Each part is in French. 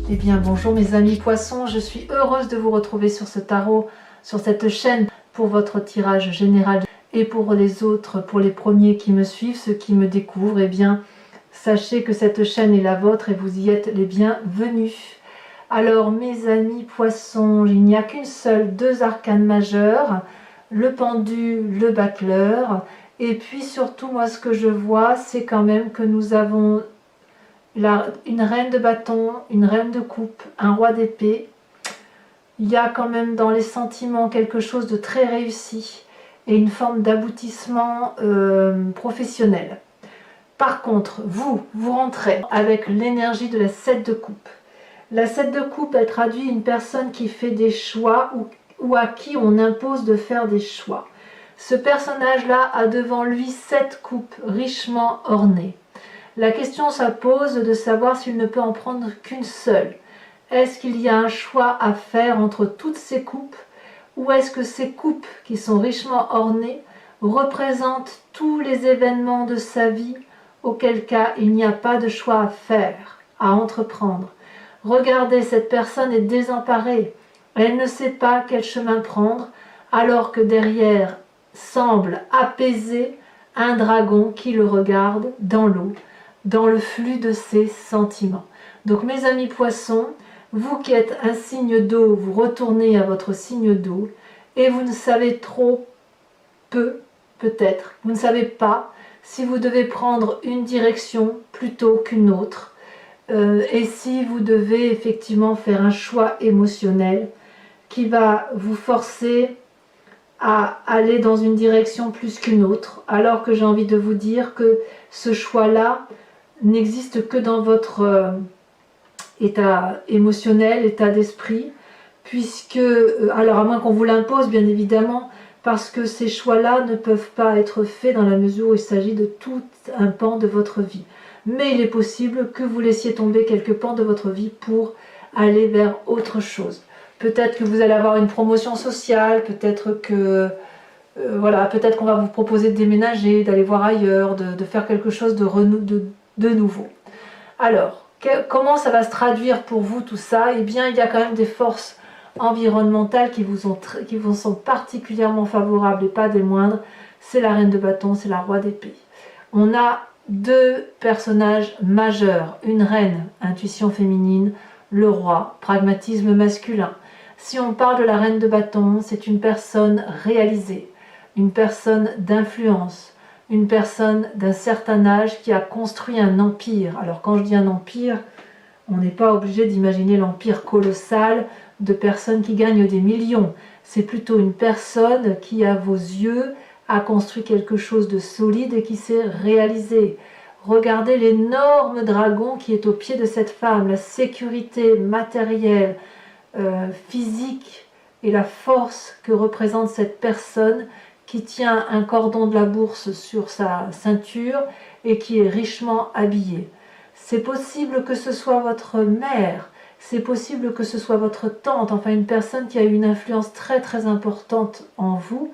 Eh bien bonjour mes amis poissons, je suis heureuse de vous retrouver sur ce tarot, sur cette chaîne pour votre tirage général et pour les autres, pour les premiers qui me suivent, ceux qui me découvrent, eh bien sachez que cette chaîne est la vôtre et vous y êtes les bienvenus. Alors mes amis poissons, il n'y a qu'une seule, deux arcanes majeures, le pendu, le battleur, et puis surtout moi ce que je vois c'est quand même que nous avons une reine de bâton, une reine de coupe, un roi d'épée. Il y a quand même dans les sentiments quelque chose de très réussi et une forme d'aboutissement professionnel. Par contre, vous rentrez avec l'énergie de la 7 de coupe. La 7 de coupe, elle traduit une personne qui fait des choix ou à qui on impose de faire des choix. Ce personnage-là a devant lui 7 coupes richement ornées. La question se pose de savoir s'il ne peut en prendre qu'une seule. Est-ce qu'il y a un choix à faire entre toutes ces coupes, ou est-ce que ces coupes qui sont richement ornées représentent tous les événements de sa vie, auquel cas il n'y a pas de choix à faire, à entreprendre. Regardez, cette personne est désemparée, elle ne sait pas quel chemin prendre, alors que derrière semble apaisé un dragon qui le regarde dans l'eau, dans le flux de ses sentiments. Donc mes amis poissons, vous qui êtes un signe d'eau, vous retournez à votre signe d'eau et vous ne savez trop peu, peut-être, vous ne savez pas si vous devez prendre une direction plutôt qu'une autre et si vous devez effectivement faire un choix émotionnel qui va vous forcer à aller dans une direction plus qu'une autre, alors que j'ai envie de vous dire que ce choix-là n'existe que dans votre état émotionnel, état d'esprit, puisque, alors à moins qu'on vous l'impose bien évidemment, parce que ces choix-là ne peuvent pas être faits dans la mesure où il s'agit de tout un pan de votre vie. Mais il est possible que vous laissiez tomber quelques pans de votre vie pour aller vers autre chose. Peut-être que vous allez avoir une promotion sociale, peut-être que voilà, peut-être qu'on va vous proposer de déménager, d'aller voir ailleurs, de faire quelque chose de nouveau. Alors, comment ça va se traduire pour vous tout ça? Eh bien, il y a quand même des forces environnementales qui vous sont particulièrement favorables et pas des moindres. C'est la reine de bâton, c'est la roi d'épée. On a deux personnages majeurs, une reine, intuition féminine, le roi, pragmatisme masculin. Si on parle de la reine de bâton, c'est une personne réalisée, une personne d'influence, une personne d'un certain âge qui a construit un empire. Alors quand je dis un empire, on n'est pas obligé d'imaginer l'empire colossal de personnes qui gagnent des millions. C'est plutôt une personne qui, à vos yeux, a construit quelque chose de solide et qui s'est réalisé. Regardez l'énorme dragon qui est au pied de cette femme, la sécurité matérielle, physique et la force que représente cette personne qui tient un cordon de la bourse sur sa ceinture et qui est richement habillée. C'est possible que ce soit votre mère, c'est possible que ce soit votre tante, enfin une personne qui a eu une influence très très importante en vous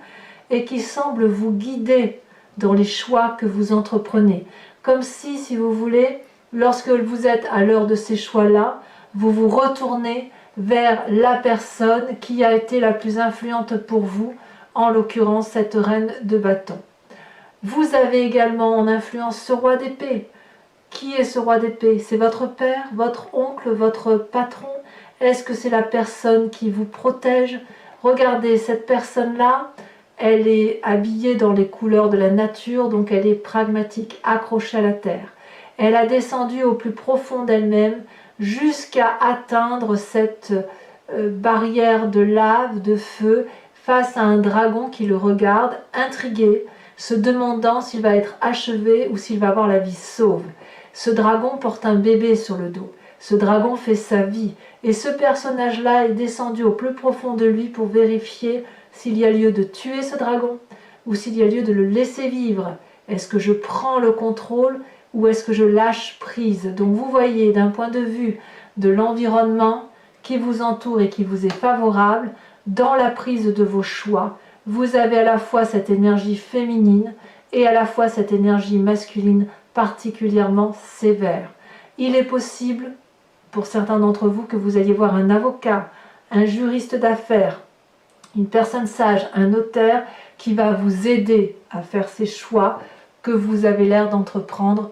et qui semble vous guider dans les choix que vous entreprenez. Comme si vous voulez, lorsque vous êtes à l'heure de ces choix-là, vous vous retournez vers la personne qui a été la plus influente pour vous, en l'occurrence cette reine de bâton. Vous avez également en influence ce roi d'épée. Qui est ce roi d'épée? C'est votre père, votre oncle, votre patron? Est-ce que c'est la personne qui vous protège? Regardez, cette personne-là, elle est habillée dans les couleurs de la nature, donc elle est pragmatique, accrochée à la terre. Elle a descendu au plus profond d'elle-même jusqu'à atteindre cette barrière de lave, de feu, face à un dragon qui le regarde, intrigué, se demandant s'il va être achevé ou s'il va avoir la vie sauve. Ce dragon porte un bébé sur le dos. Ce dragon fait sa vie. Et ce personnage-là est descendu au plus profond de lui pour vérifier s'il y a lieu de tuer ce dragon ou s'il y a lieu de le laisser vivre. Est-ce que je prends le contrôle ou est-ce que je lâche prise? Donc vous voyez, d'un point de vue de l'environnement qui vous entoure et qui vous est favorable, dans la prise de vos choix, vous avez à la fois cette énergie féminine et à la fois cette énergie masculine particulièrement sévère. Il est possible pour certains d'entre vous, que vous alliez voir un avocat, un juriste d'affaires, une personne sage, un notaire qui va vous aider à faire ces choix que vous avez l'air d'entreprendre.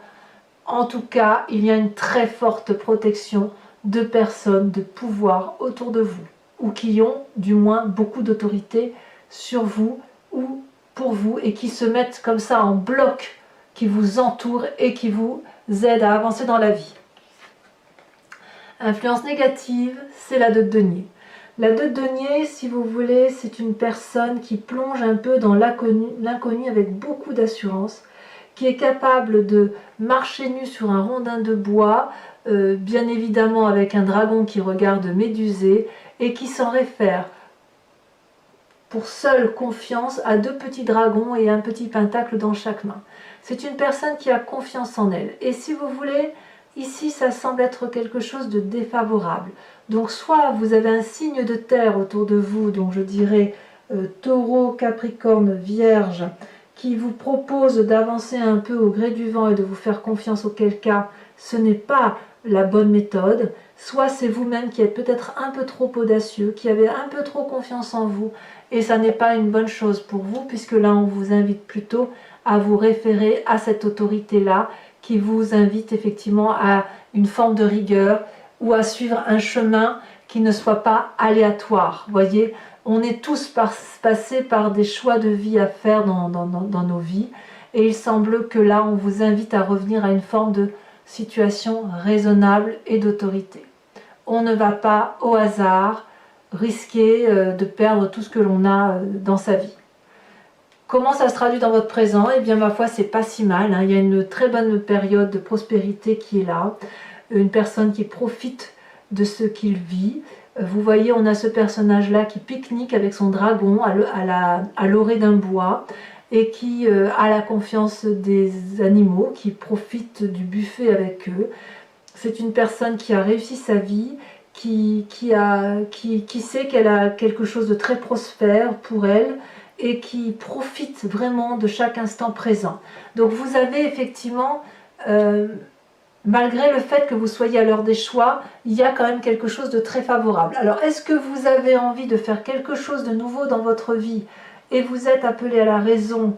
En tout cas, il y a une très forte protection de personnes de pouvoir autour de vous, ou qui ont du moins beaucoup d'autorité sur vous ou pour vous, et qui se mettent comme ça en bloc, qui vous entourent et qui vous aident à avancer dans la vie. Influence négative, c'est la 2 de denier. La 2 de denier, si vous voulez, c'est une personne qui plonge un peu dans l'inconnu avec beaucoup d'assurance, qui est capable de marcher nu sur un rondin de bois, bien évidemment avec un dragon qui regarde médusé, et qui s'en réfère pour seule confiance à 2 petits dragons et un petit pentacle dans chaque main. C'est une personne qui a confiance en elle. Et si vous voulez, ici ça semble être quelque chose de défavorable. Donc soit vous avez un signe de terre autour de vous, donc je dirais Taureau, Capricorne, Vierge, qui vous propose d'avancer un peu au gré du vent et de vous faire confiance, auquel cas ce n'est pas la bonne méthode. Soit c'est vous-même qui êtes peut-être un peu trop audacieux, qui avez un peu trop confiance en vous, et ça n'est pas une bonne chose pour vous, puisque là on vous invite plutôt à vous référer à cette autorité-là, qui vous invite effectivement à une forme de rigueur, ou à suivre un chemin qui ne soit pas aléatoire. Vous voyez, on est tous passés par des choix de vie à faire dans nos vies, et il semble que là on vous invite à revenir à une forme de situation raisonnable et d'autorité. On ne va pas au hasard risquer de perdre tout ce que l'on a dans sa vie. Comment ça se traduit dans votre présent? Eh bien, ma foi, c'est pas si mal, hein. Il y a une très bonne période de prospérité qui est là. Une personne qui profite de ce qu'il vit. Vous voyez, on a ce personnage-là qui pique-nique avec son dragon à l'orée d'un bois, et qui a la confiance des animaux, qui profite du buffet avec eux. C'est une personne qui a réussi sa vie, qui sait qu'elle a quelque chose de très prospère pour elle, et qui profite vraiment de chaque instant présent. Donc vous avez effectivement, malgré le fait que vous soyez à l'heure des choix, il y a quand même quelque chose de très favorable. Alors est-ce que vous avez envie de faire quelque chose de nouveau dans votre vie, et vous êtes appelé à la raison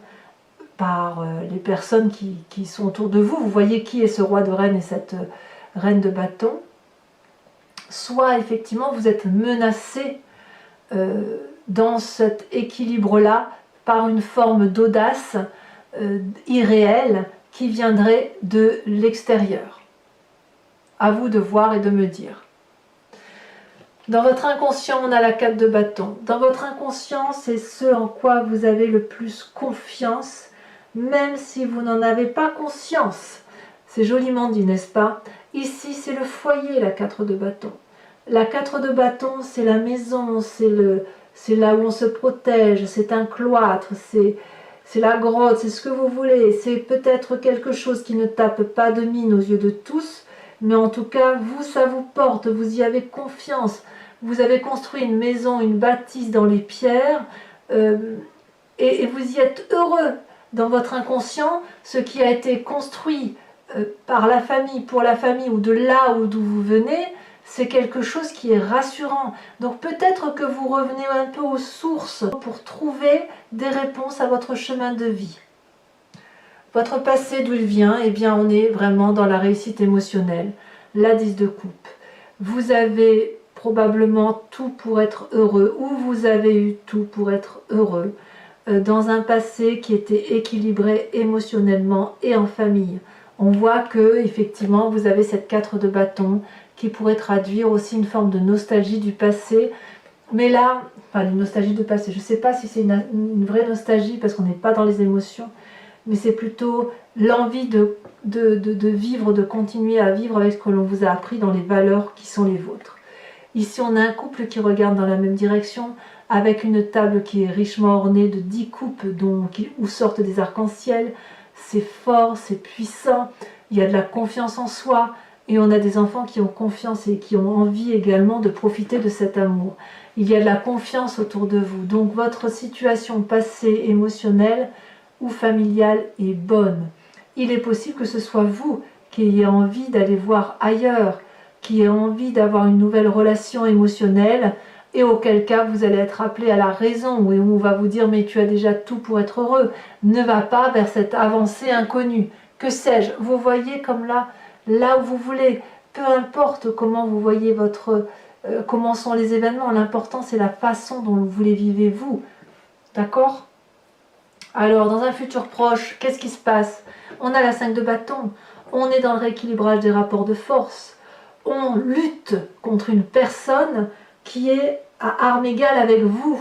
par les personnes qui sont autour de vous? Vous voyez qui est ce roi de reine et cette reine de bâton. Soit effectivement vous êtes menacé dans cet équilibre-là par une forme d'audace irréelle qui viendrait de l'extérieur. À vous de voir et de me dire. Dans votre inconscient, on a la 4 de bâton. Dans votre inconscient, c'est ce en quoi vous avez le plus confiance, même si vous n'en avez pas conscience. C'est joliment dit, n'est-ce pas? Ici, c'est le foyer, la 4 de bâton. La 4 de bâton, c'est la maison, c'est là où on se protège, c'est un cloître, c'est la grotte, c'est ce que vous voulez. C'est peut-être quelque chose qui ne tape pas de mine aux yeux de tous, mais en tout cas, vous, ça vous porte, vous y avez confiance. Vous avez construit une maison, une bâtisse dans les pierres, et vous y êtes heureux. Dans votre inconscient, ce qui a été construit par la famille, pour la famille, ou de là d'où vous venez, c'est quelque chose qui est rassurant. Donc peut-être que vous revenez un peu aux sources pour trouver des réponses à votre chemin de vie. Votre passé, d'où il vient? Eh bien, on est vraiment dans la réussite émotionnelle. La 10 de coupe. Vous avez probablement tout pour être heureux, ou vous avez eu tout pour être heureux, dans un passé qui était équilibré émotionnellement et en famille. On voit que, effectivement, vous avez cette 4 de bâton, qui pourrait traduire aussi une forme de nostalgie du passé. Mais là, enfin une nostalgie du passé, je ne sais pas si c'est une vraie nostalgie, parce qu'on n'est pas dans les émotions, mais c'est plutôt l'envie de vivre, de continuer à vivre avec ce que l'on vous a appris dans les valeurs qui sont les vôtres. Ici, on a un couple qui regarde dans la même direction, avec une table qui est richement ornée de 10 coupes où sortent des arcs-en-ciel. C'est fort, c'est puissant, il y a de la confiance en soi, et on a des enfants qui ont confiance et qui ont envie également de profiter de cet amour. Il y a de la confiance autour de vous. Donc votre situation passée, émotionnelle ou familiale est bonne. Il est possible que ce soit vous qui ayez envie d'aller voir ailleurs, qui a envie d'avoir une nouvelle relation émotionnelle, et auquel cas vous allez être appelé à la raison, où on va vous dire mais tu as déjà tout pour être heureux, ne va pas vers cette avancée inconnue, que sais-je, vous voyez comme là où vous voulez, peu importe comment vous voyez comment sont les événements, l'important c'est la façon dont vous les vivez vous, d'accord? Alors dans un futur proche, qu'est-ce qui se passe? On a la 5 de bâton, on est dans le rééquilibrage des rapports de force, on lutte contre une personne qui est à armes égales avec vous,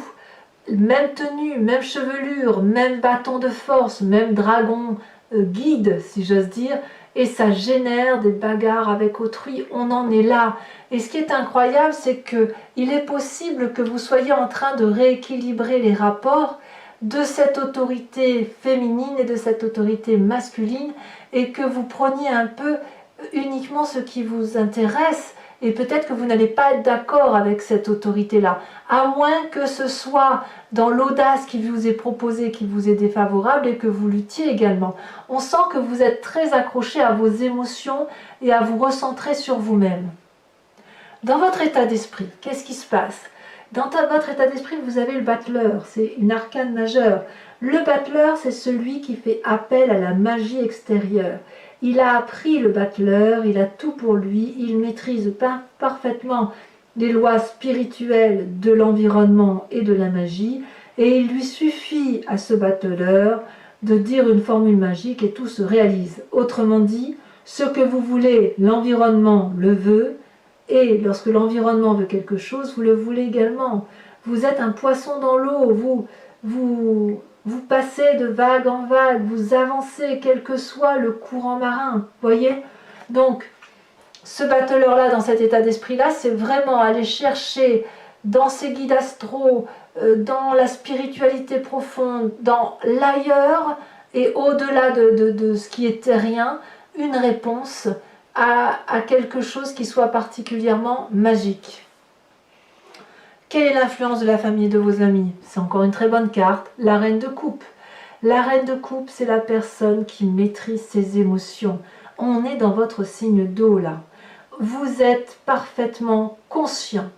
même tenue, même chevelure, même bâton de force, même dragon guide, si j'ose dire, et ça génère des bagarres avec autrui, on en est là. Et ce qui est incroyable, c'est que il est possible que vous soyez en train de rééquilibrer les rapports de cette autorité féminine et de cette autorité masculine, et que vous preniez un peu uniquement ce qui vous intéresse, et peut-être que vous n'allez pas être d'accord avec cette autorité-là, à moins que ce soit dans l'audace qui vous est proposée, qui vous est défavorable, et que vous luttiez également. On sent que vous êtes très accroché à vos émotions et à vous recentrer sur vous-même. Dans votre état d'esprit, qu'est-ce qui se passe? Dans votre état d'esprit, vous avez le battleur, c'est une arcane majeure. Le battleur, c'est celui qui fait appel à la magie extérieure. Il a appris le battleur, il a tout pour lui, il maîtrise parfaitement les lois spirituelles de l'environnement et de la magie, et il lui suffit à ce battleur de dire une formule magique et tout se réalise. Autrement dit, ce que vous voulez, l'environnement le veut, et lorsque l'environnement veut quelque chose, vous le voulez également. Vous êtes un poisson dans l'eau, vous passez de vague en vague, vous avancez quel que soit le courant marin, voyez? Donc, ce battleur-là, dans cet état d'esprit-là, c'est vraiment aller chercher dans ses guides astraux, dans la spiritualité profonde, dans l'ailleurs et au-delà de ce qui est terrien, une réponse à quelque chose qui soit particulièrement magique. Quelle est l'influence de la famille et de vos amis? C'est encore une très bonne carte, la reine de coupe. La reine de coupe, c'est la personne qui maîtrise ses émotions. On est dans votre signe d'eau là. Vous êtes parfaitement conscient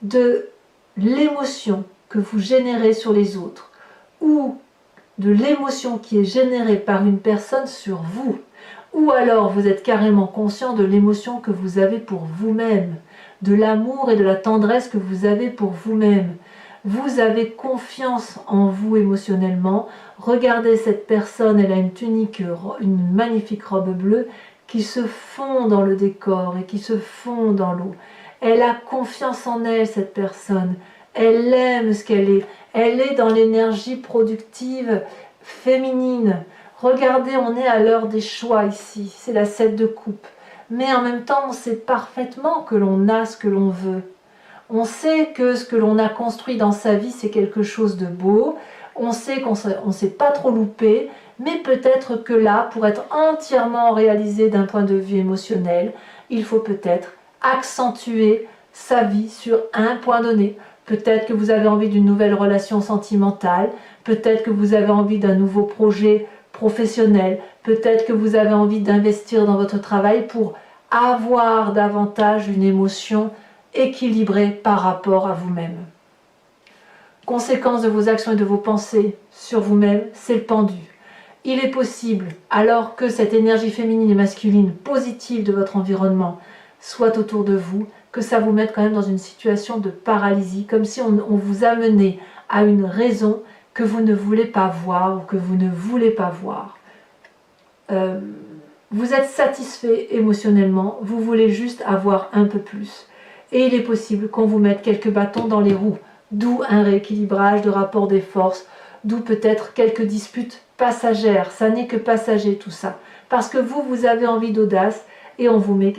de l'émotion que vous générez sur les autres ou de l'émotion qui est générée par une personne sur vous. Ou alors vous êtes carrément conscient de l'émotion que vous avez pour vous-même, de l'amour et de la tendresse que vous avez pour vous-même. Vous avez confiance en vous émotionnellement. Regardez cette personne, elle a une tunique, une magnifique robe bleue qui se fond dans le décor et qui se fond dans l'eau. Elle a confiance en elle, cette personne. Elle aime ce qu'elle est. Elle est dans l'énergie productive féminine. Regardez, on est à l'heure des choix ici. C'est la 7 de coupe. Mais en même temps, on sait parfaitement que l'on a ce que l'on veut. On sait que ce que l'on a construit dans sa vie, c'est quelque chose de beau. On sait qu'on ne s'est pas trop loupé. Mais peut-être que là, pour être entièrement réalisé d'un point de vue émotionnel, il faut peut-être accentuer sa vie sur un point donné. Peut-être que vous avez envie d'une nouvelle relation sentimentale. Peut-être que vous avez envie d'un nouveau projet professionnel. Peut-être que vous avez envie d'investir dans votre travail pour avoir davantage une émotion équilibrée par rapport à vous-même. Conséquence de vos actions et de vos pensées sur vous-même, c'est le pendu. Il est possible, alors que cette énergie féminine et masculine positive de votre environnement soit autour de vous, que ça vous mette quand même dans une situation de paralysie, comme si on vous amenait à une raison que vous ne voulez pas voir ou que vous ne voulez pas voir. Vous êtes satisfait émotionnellement, vous voulez juste avoir un peu plus. Et il est possible qu'on vous mette quelques bâtons dans les roues, d'où un rééquilibrage de rapport des forces, d'où peut-être quelques disputes passagères. Ça n'est que passager tout ça. Parce que vous avez envie d'audace et on vous met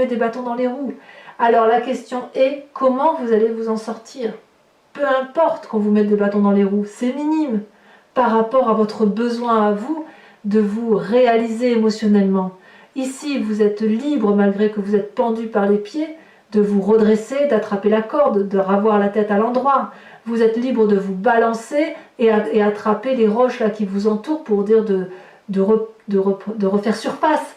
des bâtons dans les roues. Alors la question est, comment vous allez vous en sortir? Peu importe qu'on vous mette des bâtons dans les roues, c'est minime par rapport à votre besoin à vous de vous réaliser émotionnellement. Ici, vous êtes libre, malgré que vous êtes pendu par les pieds, de vous redresser, d'attraper la corde, de ravoir la tête à l'endroit. Vous êtes libre de vous balancer et attraper les roches là qui vous entourent pour dire de refaire surface.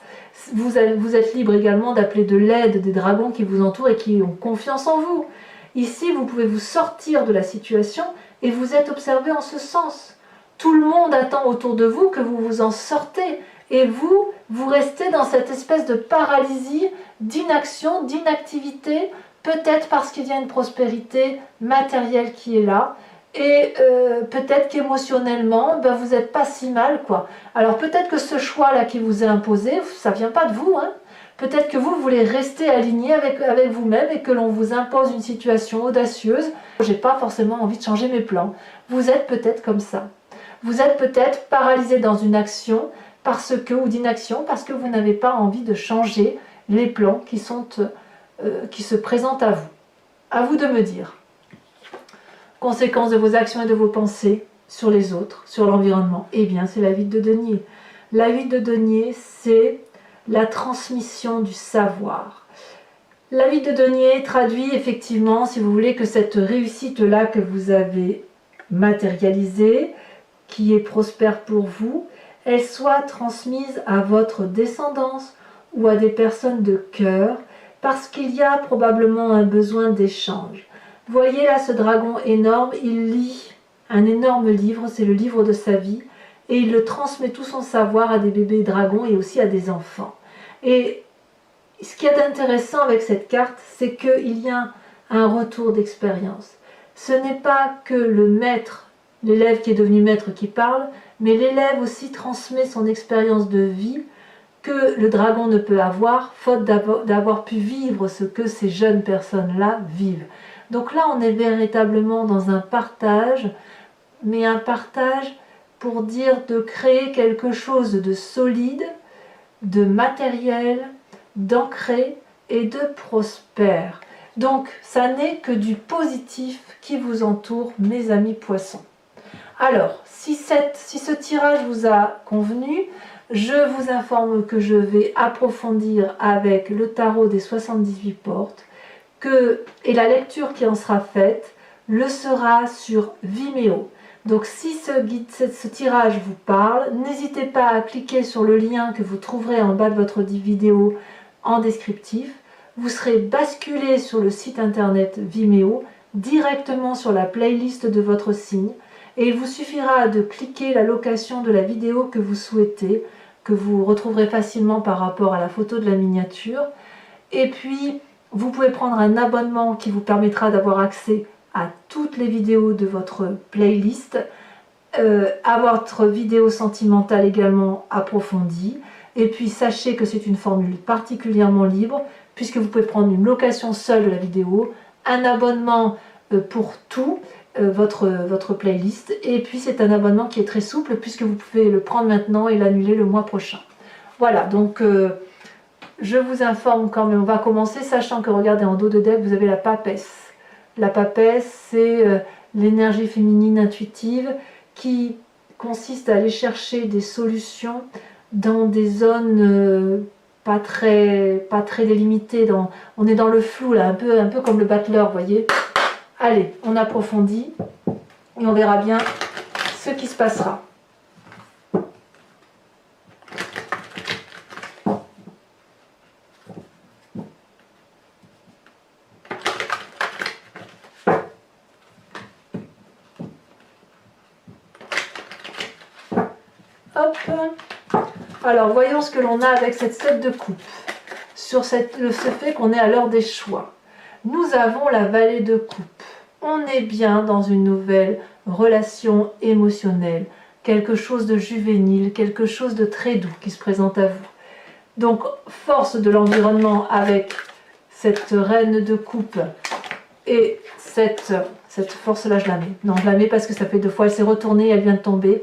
Vous êtes libre également d'appeler de l'aide des dragons qui vous entourent et qui ont confiance en vous. Ici, vous pouvez vous sortir de la situation et vous êtes observé en ce sens. Tout le monde attend autour de vous que vous vous en sortez. Et vous, vous restez dans cette espèce de paralysie, d'inaction, d'inactivité, peut-être parce qu'il y a une prospérité matérielle qui est là, et peut-être qu'émotionnellement, ben, vous n'êtes pas si mal, quoi. Alors peut-être que ce choix-là qui vous est imposé, ça ne vient pas de vous, hein. Peut-être que vous voulez rester aligné avec vous-même et que l'on vous impose une situation audacieuse. J'ai pas forcément envie de changer mes plans. Vous êtes peut-être comme ça. Vous êtes peut-être paralysé dans une action ou d'inaction parce que vous n'avez pas envie de changer les plans qui se présentent à vous. À vous de me dire. Conséquence de vos actions et de vos pensées sur les autres, sur l'environnement. Eh bien, c'est la vide de denier. La vide de denier, c'est la transmission du savoir. La vide de denier traduit effectivement, si vous voulez, que cette réussite-là que vous avez matérialisée, qui est prospère pour vous, elle soit transmise à votre descendance ou à des personnes de cœur, parce qu'il y a probablement un besoin d'échange. Voyez là ce dragon énorme, il lit un énorme livre, c'est le livre de sa vie, et il le transmet tout son savoir à des bébés dragons et aussi à des enfants. Et ce qu'il y a d'intéressant avec cette carte, c'est qu'il y a un retour d'expérience. Ce n'est pas que le maître, l'élève qui est devenu maître qui parle, mais l'élève aussi transmet son expérience de vie que le dragon ne peut avoir, faute d'avoir pu vivre ce que ces jeunes personnes-là vivent. Donc là, on est véritablement dans un partage, mais un partage pour dire de créer quelque chose de solide, de matériel, d'ancré et de prospère. Donc, ça n'est que du positif qui vous entoure, mes amis poissons. Alors, si ce tirage vous a convenu, je vous informe que je vais approfondir avec le tarot des 78 portes, et la lecture qui en sera faite le sera sur Vimeo. Donc si ce tirage vous parle, n'hésitez pas à cliquer sur le lien que vous trouverez en bas de votre vidéo en descriptif. Vous serez basculé sur le site internet Vimeo, directement sur la playlist de votre signe, et il vous suffira de cliquer la location de la vidéo que vous souhaitez, que vous retrouverez facilement par rapport à la photo de la miniature. Et puis, vous pouvez prendre un abonnement qui vous permettra d'avoir accès à toutes les vidéos de votre playlist, à votre vidéo sentimentale également approfondie. Et puis, sachez que c'est une formule particulièrement libre, puisque vous pouvez prendre une location seule de la vidéo, un abonnement pour tout, votre playlist, et puis c'est un abonnement qui est très souple puisque vous pouvez le prendre maintenant et l'annuler le mois prochain. Voilà, donc je vous informe quand même, on va commencer sachant que regardez en dos de deck vous avez la papesse. La papesse, c'est l'énergie féminine intuitive qui consiste à aller chercher des solutions dans des zones pas très délimitées, on est dans le flou là, un peu comme le battleur, vous voyez. Allez, on approfondit et on verra bien ce qui se passera. Hop. Alors, voyons ce que l'on a avec cette 7 de coupe. Sur ce fait qu'on est à l'heure des choix. Nous avons la vallée de coupe. On est bien dans une nouvelle relation émotionnelle, quelque chose de juvénile, quelque chose de très doux qui se présente à vous. Donc, force de l'environnement avec cette reine de coupe et cette force-là, je la mets. Non, je la mets parce que ça fait 2 fois, elle s'est retournée, elle vient de tomber.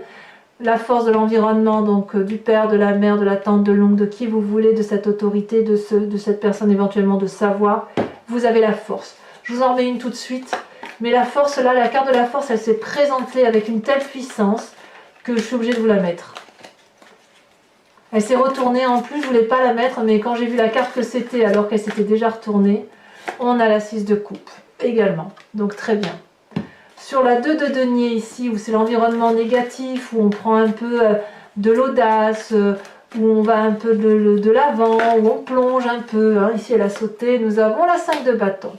La force de l'environnement, donc du père, de la mère, de la tante, de l'oncle, de qui vous voulez, de cette autorité, de cette personne éventuellement de savoir, vous avez la force. Je vous en remets une tout de suite. Mais la force là, la carte de la force, elle s'est présentée avec une telle puissance que je suis obligée de vous la mettre. Elle s'est retournée en plus, je ne voulais pas la mettre, mais quand j'ai vu la carte que c'était, alors qu'elle s'était déjà retournée, on a la 6 de coupe également. Donc très bien. Sur la 2 de denier ici, où c'est l'environnement négatif, où on prend un peu de l'audace, où on va un peu de l'avant, où on plonge un peu. Hein. Ici, elle a sauté. Nous avons la 5 de bâton.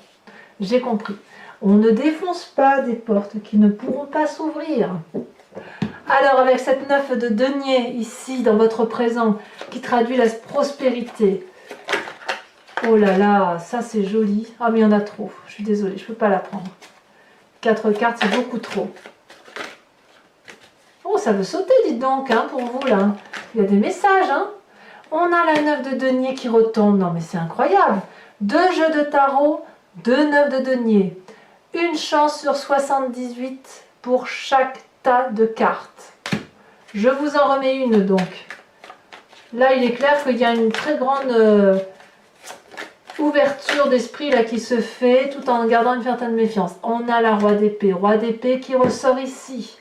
J'ai compris. On ne défonce pas des portes qui ne pourront pas s'ouvrir. Alors, avec cette 9 de denier, ici, dans votre présent, qui traduit la prospérité. Oh là là, ça c'est joli. Ah, mais il y en a trop. Je suis désolée, je ne peux pas la prendre. 4 cartes, c'est beaucoup trop. Oh, ça veut sauter, dites donc, hein, pour vous, là. Il y a des messages, hein. On a la 9 de denier qui retombe. Non, mais c'est incroyable. 2 jeux de tarot, 2 9 de denier. Une chance sur 78 pour chaque tas de cartes. Je vous en remets une, donc. Là, il est clair qu'il y a une très grande ouverture d'esprit là qui se fait, tout en gardant une certaine méfiance. On a la roi d'épée qui ressort ici.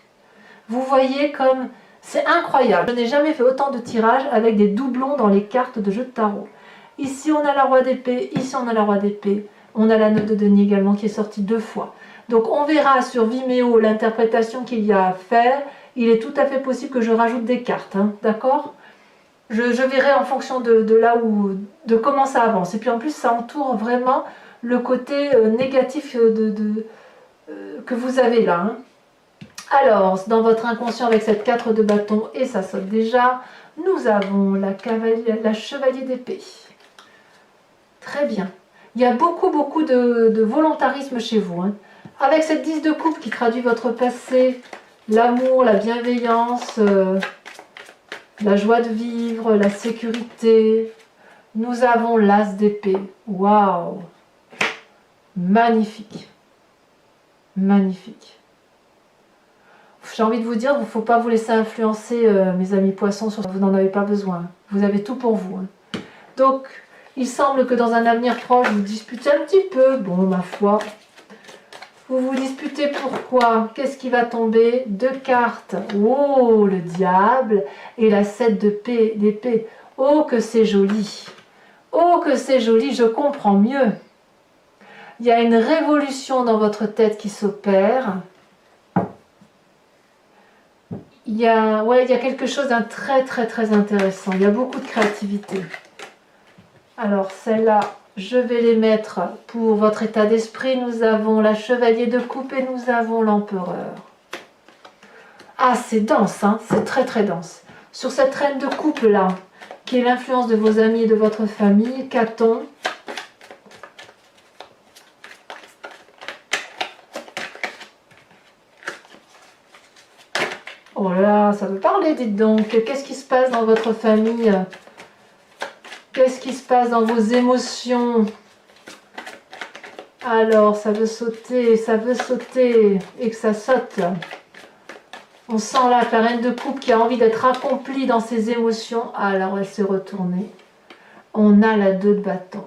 Vous voyez comme c'est incroyable. Je n'ai jamais fait autant de tirages avec des doublons dans les cartes de jeu de tarot. Ici on a la roi d'épée, ici on a la roi d'épée. On a la 9 de denier également qui est sortie 2 fois. Donc on verra sur Vimeo l'interprétation qu'il y a à faire. Il est tout à fait possible que je rajoute des cartes, hein, d'accord ? Je verrai en fonction de là où, de comment ça avance. Et puis en plus ça entoure vraiment le côté négatif que vous avez là, hein. Alors, dans votre inconscient avec cette 4 de bâton, et ça saute déjà, nous avons la chevalier d'épée. Très bien. Il y a beaucoup de volontarisme chez vous, hein. Avec cette 10 de coupe qui traduit votre passé, l'amour, la bienveillance, la joie de vivre, la sécurité. Nous avons l'as d'épée. Waouh! Magnifique. Magnifique. J'ai envie de vous dire, il ne faut pas vous laisser influencer, mes amis poissons, vous n'en avez pas besoin. Vous avez tout pour vous, hein. Donc, il semble que dans un avenir proche, vous disputez un petit peu. Bon, ma foi. Vous vous disputez pourquoi? Qu'est-ce qui va tomber? 2 cartes. Oh, le diable. Et la 7 d'épée. Oh, que c'est joli. Oh, que c'est joli, je comprends mieux. Il y a une révolution dans votre tête qui s'opère. Il y a quelque chose d'un très intéressant. Il y a beaucoup de créativité. Alors, celle-là, je vais les mettre pour votre état d'esprit. Nous avons la chevalier de coupe et nous avons l'empereur. Ah, c'est dense, hein, c'est très dense. Sur cette reine de coupe là, qui est l'influence de vos amis et de votre famille, qu'a-t-on? Oh là là, ça veut parler, dites donc. Qu'est-ce qui se passe dans votre famille? Qu'est-ce qui se passe dans vos émotions? Alors, ça veut sauter, et que ça saute. On sent là que la reine de coupe qui a envie d'être accomplie dans ses émotions. Alors, elle s'est retournée. On a la 2 de bâton.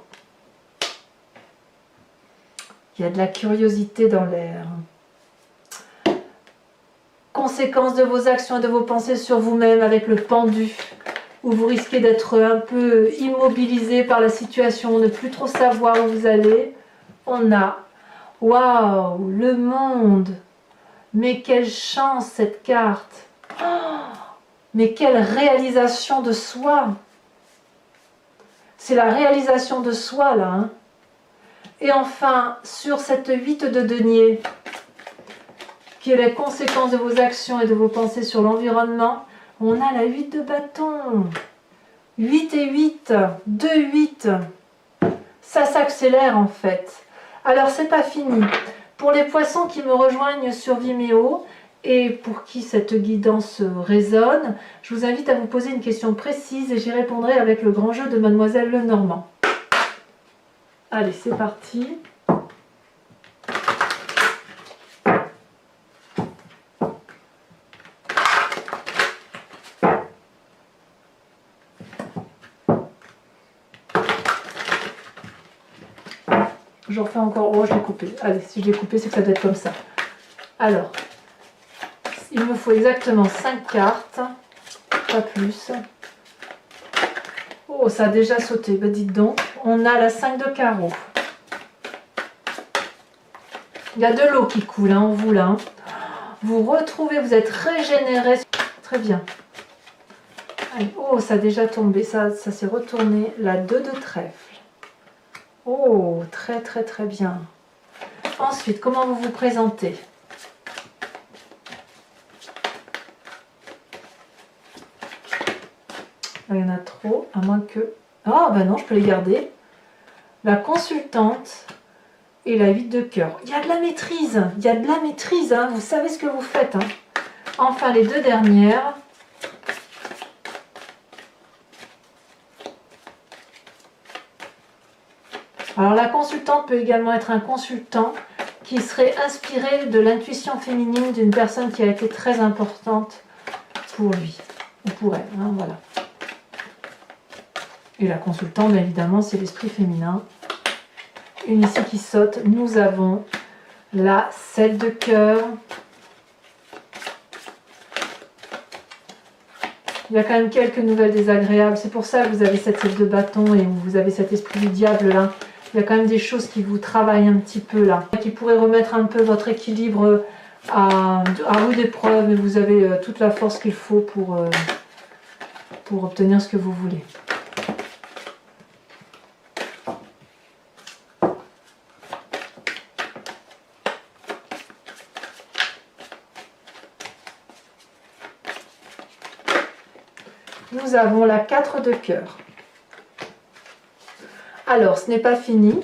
Il y a de la curiosité dans l'air. Conséquence de vos actions et de vos pensées sur vous-même avec le pendu, où vous risquez d'être un peu immobilisé par la situation, ne plus trop savoir où vous allez. On a, waouh, le monde. Mais quelle chance cette carte. Oh, mais quelle réalisation de soi. C'est la réalisation de soi là, hein. Et enfin, sur cette 8 de denier, qui est la conséquence de vos actions et de vos pensées sur l'environnement, on a la 8 de bâton. 8 et 8, 2, 8. Ça s'accélère en fait. Alors c'est pas fini. Pour les poissons qui me rejoignent sur Vimeo et pour qui cette guidance résonne, je vous invite à vous poser une question précise et j'y répondrai avec le grand jeu de Mademoiselle Lenormand. Allez, c'est parti. J'en fais encore. Oh, je l'ai coupé. Allez, si je l'ai coupé, c'est que ça doit être comme ça. Alors, il me faut exactement 5 cartes, pas plus. Oh, ça a déjà sauté. Ben, dites donc, on a la 5 de carreau. Il y a de l'eau qui coule en vous là, hein. Vous retrouvez, vous êtes régénéré. Très bien. Allez, oh, ça a déjà tombé, ça s'est retourné. La 2 de trèfle. Oh, très très très bien. Ensuite, comment vous vous présentez? Il y en a trop, à moins que... Oh, ben non, je peux les garder. La consultante et la 8 de cœur. Il y a de la maîtrise, il y a de la maîtrise, hein. Vous savez ce que vous faites. Hein. Enfin, les 2 dernières. Alors, la consultante peut également être un consultant qui serait inspiré de l'intuition féminine d'une personne qui a été très importante pour lui, ou pour elle, hein, voilà. Et la consultante, bien évidemment, c'est l'esprit féminin. Une ici qui saute. Nous avons la 7 de cœur. Il y a quand même quelques nouvelles désagréables. C'est pour ça que vous avez cette 7 de bâton et vous avez cet esprit du diable là. Il y a quand même des choses qui vous travaillent un petit peu là. Qui pourraient remettre un peu votre équilibre à rude épreuve. Et vous avez toute la force qu'il faut pour obtenir ce que vous voulez. Nous avons la 4 de cœur. Alors, ce n'est pas fini.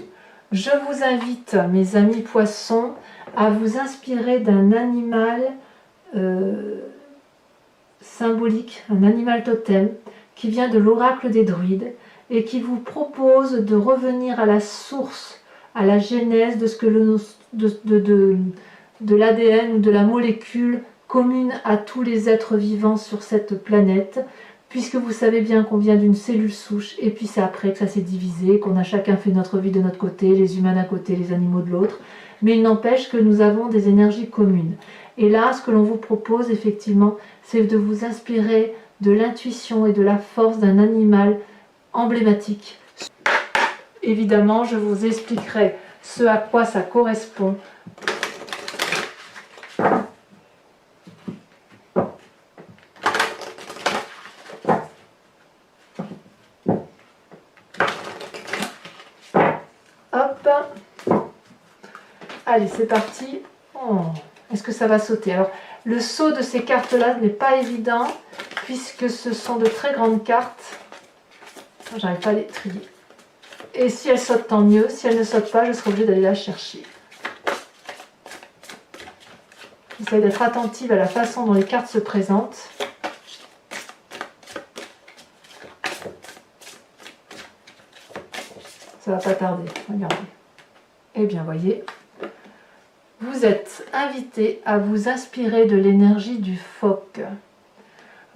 Je vous invite, mes amis poissons, à vous inspirer d'un animal symbolique, un animal totem, qui vient de l'oracle des druides et qui vous propose de revenir à la source, à la genèse de ce que de l'ADN ou de la molécule commune à tous les êtres vivants sur cette planète, puisque vous savez bien qu'on vient d'une cellule souche, et puis c'est après que ça s'est divisé, qu'on a chacun fait notre vie de notre côté, les humains d'un côté, les animaux de l'autre, mais il n'empêche que nous avons des énergies communes. Et là, ce que l'on vous propose, effectivement, c'est de vous inspirer de l'intuition et de la force d'un animal emblématique. Évidemment, je vous expliquerai ce à quoi ça correspond. Hop. Allez, c'est parti. Oh, est-ce que ça va sauter? Alors, le saut de ces cartes-là n'est pas évident, puisque ce sont de très grandes cartes. J'arrive pas à les trier. Et si elles sautent, tant mieux. Si elles ne sautent pas, je serai obligée d'aller la chercher. J'essaie d'être attentive à la façon dont les cartes se présentent. Ça va pas tarder, regardez. Eh bien, voyez, vous êtes invité à vous inspirer de l'énergie du phoque.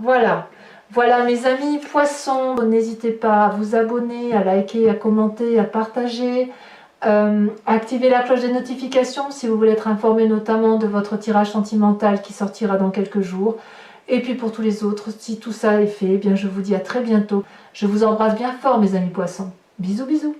Voilà, voilà mes amis poissons, n'hésitez pas à vous abonner, à liker, à commenter, à partager, à activer la cloche des notifications si vous voulez être informé notamment de votre tirage sentimental qui sortira dans quelques jours. Et puis pour tous les autres, si tout ça est fait, eh bien je vous dis à très bientôt. Je vous embrasse bien fort mes amis poissons. Bisous bisous.